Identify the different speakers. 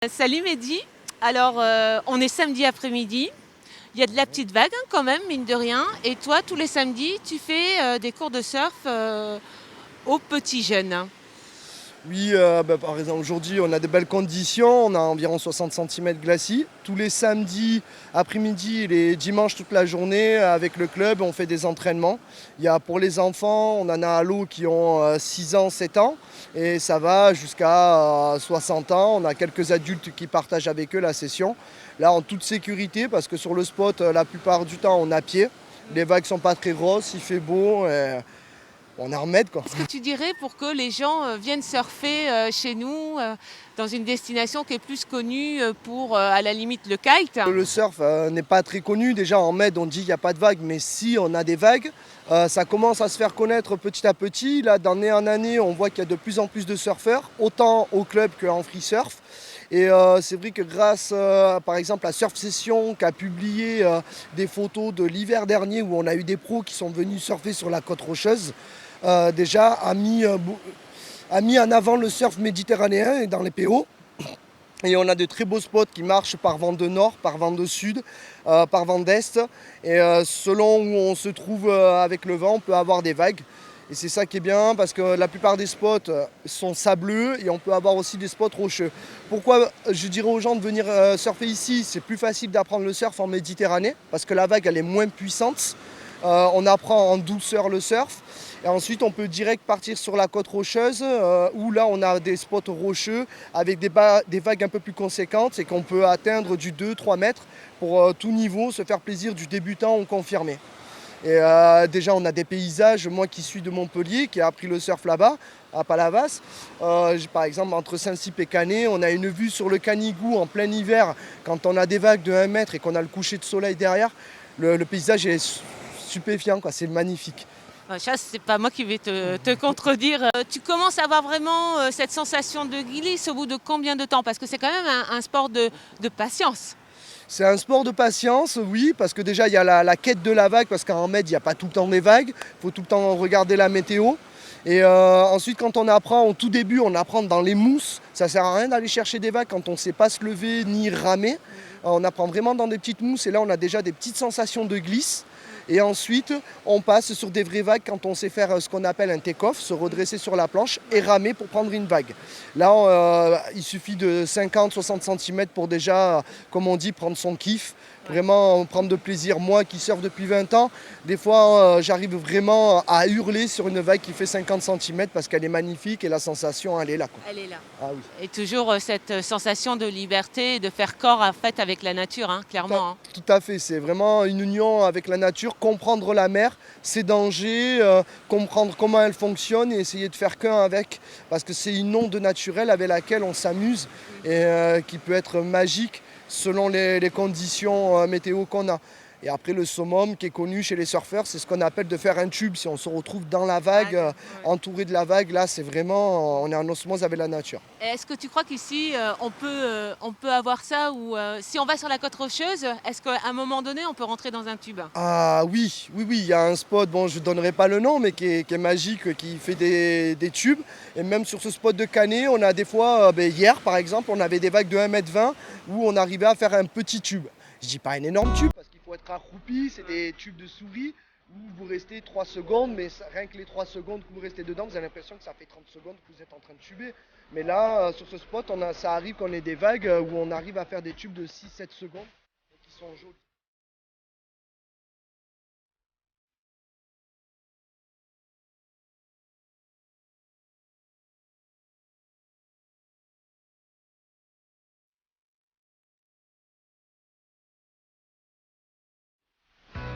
Speaker 1: Salut Mehdi, alors on est samedi après-midi, il y a de la petite vague hein, quand même, mine de rien, et toi tous les samedis tu fais des cours de surf aux petits jeunes.
Speaker 2: Oui, par exemple, aujourd'hui, on a de belles conditions. On a environ 60 centimètres glacis. Tous les samedis après-midi et les dimanches toute la journée, avec le club, on fait des entraînements. Il y a pour les enfants, on en a à l'eau qui ont 6 ans, 7 ans. Et ça va jusqu'à 60 ans. On a quelques adultes qui partagent avec eux la session. Là, en toute sécurité, parce que sur le spot, la plupart du temps, on est à pied. Les vagues sont pas très grosses, il fait beau. Et on est en remède, quoi.
Speaker 1: Qu'est-ce que tu dirais pour que les gens viennent surfer chez nous, dans une destination qui est plus connue pour à la limite le kite?
Speaker 2: Le surf n'est pas très connu. Déjà en Med, on dit qu'il n'y a pas de vagues, mais si on a des vagues, ça commence à se faire connaître petit à petit. Là, d'année en année, on voit qu'il y a de plus en plus de surfeurs, autant au club qu'en free surf. Et c'est vrai que grâce, par exemple, à Surf Session, qui a publié des photos de l'hiver dernier où on a eu des pros qui sont venus surfer sur la côte rocheuse, déjà a mis en avant le surf méditerranéen et dans les PO. Et on a de très beaux spots qui marchent par vent de nord, par vent de sud, par vent d'est. Et selon où on se trouve avec le vent, on peut avoir des vagues. Et c'est ça qui est bien parce que la plupart des spots sont sableux et on peut avoir aussi des spots rocheux. Pourquoi je dirais aux gens de venir surfer ici? C'est plus facile d'apprendre le surf en Méditerranée parce que la vague elle est moins puissante. On apprend en douceur le surf. Et ensuite, on peut direct partir sur la côte rocheuse, où là, on a des spots rocheux avec des vagues un peu plus conséquentes et qu'on peut atteindre du 2-3 mètres pour tout niveau, se faire plaisir du débutant au confirmé. Et déjà, on a des paysages. Moi qui suis de Montpellier, qui a appris le surf là-bas, à Palavas, par exemple, entre Saint-Cyp et Canet, on a une vue sur le Canigou en plein hiver. Quand on a des vagues de 1 mètre et qu'on a le coucher de soleil derrière, le paysage est stupéfiant, quoi. C'est magnifique.
Speaker 1: Ça, c'est pas moi qui vais te contredire. Tu commences à avoir vraiment cette sensation de glisse au bout de combien de temps? Parce que c'est quand même un sport de patience.
Speaker 2: C'est un sport de patience, oui, parce que déjà il y a la quête de la vague, parce qu'en Med, il n'y a pas tout le temps des vagues, il faut tout le temps regarder la météo. Et ensuite, quand on apprend, au tout début, on apprend dans les mousses. Ça sert à rien d'aller chercher des vagues quand on ne sait pas se lever ni ramer. On apprend vraiment dans des petites mousses et là, on a déjà des petites sensations de glisse. Et ensuite, on passe sur des vraies vagues quand on sait faire ce qu'on appelle un take-off, se redresser sur la planche et ramer pour prendre une vague. Là, il suffit de 50-60 cm pour déjà, comme on dit, prendre son kiff. Vraiment prendre de plaisir. Moi qui surfe depuis 20 ans, des fois j'arrive vraiment à hurler sur une vague qui fait 50 cm parce qu'elle est magnifique et la sensation elle est là, quoi.
Speaker 1: Elle est là.
Speaker 2: Ah oui.
Speaker 1: Et toujours cette sensation de liberté, de faire corps en fait avec la nature, hein, clairement. Hein.
Speaker 2: Tout à fait, c'est vraiment une union avec la nature, comprendre la mer, ses dangers, comprendre comment elle fonctionne et essayer de faire qu'un avec, parce que c'est une onde naturelle avec laquelle on s'amuse et qui peut être magique selon les conditions météo qu'on a. Et après le summum qui est connu chez les surfeurs, c'est ce qu'on appelle de faire un tube. Si on se retrouve dans la vague, entouré de la vague, là c'est vraiment, on est en osmose avec la nature.
Speaker 1: Et est-ce que tu crois qu'ici on peut avoir ça ou si on va sur la côte rocheuse, est-ce qu'à un moment donné on peut rentrer dans un tube?
Speaker 2: Ah oui, oui, oui, il y a un spot, bon je ne donnerai pas le nom, mais qui est magique, qui fait des tubes. Et même sur ce spot de Canet, on a des fois, hier par exemple, on avait des vagues de 1,20 m où on arrivait à faire un petit tube. Je dis pas un énorme tube, parce qu'il faut être accroupi, c'est des tubes de souris, où vous restez 3 secondes, mais rien que les 3 secondes que vous restez dedans, vous avez l'impression que ça fait 30 secondes que vous êtes en train de tuber. Mais là, sur ce spot, ça arrive qu'on ait des vagues où on arrive à faire des tubes de 6-7 secondes, qui sont jolis.